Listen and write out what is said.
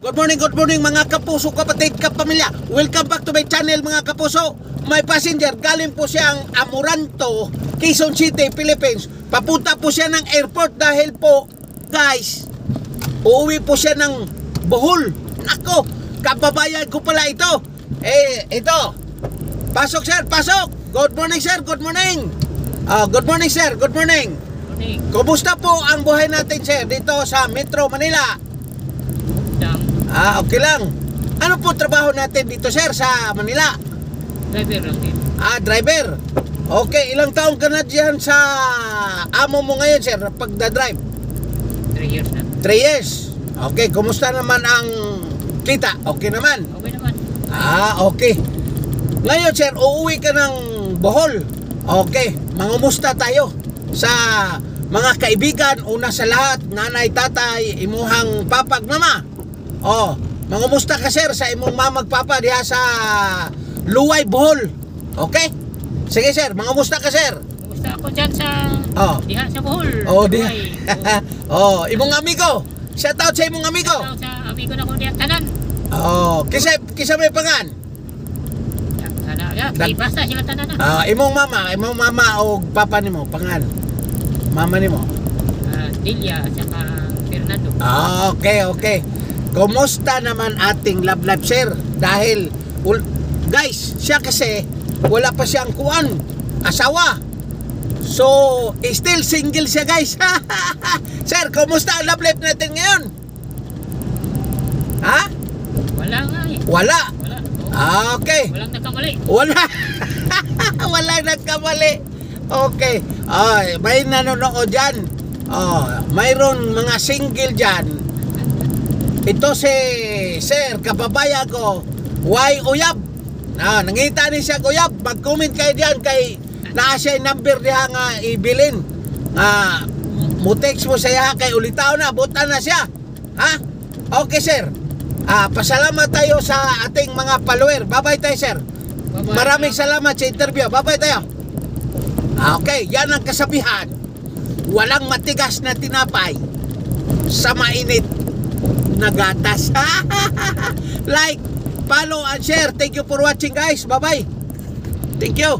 Good morning mga kapuso, kapatid, kapamilya. Welcome back to my channel mga kapuso. May passenger, galing po siyang Amoranto, Quezon City, Philippines. Papunta po siya ng airport dahil po, guys, uuwi po siya ng Bohol. Nako, kababayan ko pala ito. Ito. Pasok sir, pasok. Good morning sir, good morning. Good morning sir, good morning. Kumusta po ang buhay natin sir dito sa Metro Manila? Okay lang. Ano po trabaho natin dito sir sa Manila? Driver lang din. Driver. Okay, ilang taong ka na dyan sa amo mo ngayon sir pagdadrive? 3 years na. 3 years. Okay, kumusta naman ang kita? Okay naman? Okay naman. Okay. Ngayon sir, uuwi ka ng Bohol. Okay, mangumusta tayo sa mga kaibigan. Una sa lahat, nanay, tatay, imuhang papag, mama. Mangumusta ka sir sa imong mamag papa diha sa Luway, Bohol. Okay? Sige sir, mangumusta ka sir? Kumusta ako dyan sa diha sa Bohol. Diha. Imong amigo. Shout out sa imong amigo. Shout out sa amigo na ko diha tanan. Kisa may pangan? Basta sila tanan na. Imong mama o papa nimo pangan? Mama nimo? Delia saka Fernando. Okay. Kumusta naman ating love life sir? Dahil guys, siya kasi wala pa siyang asawa. So, still single siya guys. Sir, kumusta ang love life natin ngayon? Wala nga eh. Wala. Okay. Walang nagkamali. Walang nagkamali. Okay. May nanonood dyan. Mayroon mga single dyan. Ito si sir, kababayan ko, why uyab? Nangita ni siya uyab. Mag-comment kayo diyan kay naa siya number diha nga ibilin. Mo-text mo siya kay ulitaw na, buta na siya. Okay sir. Pasalamat tayo sa ating mga follower. Bye-bye tayo sir. Bye-bye. Maraming salamat sa interview. Bye-bye tayo. Okay, yan ang kasabihan. Walang matigas na tinapay sa mainit na gatas. Like, follow and share. Thank you for watching guys. Bye bye. Thank you.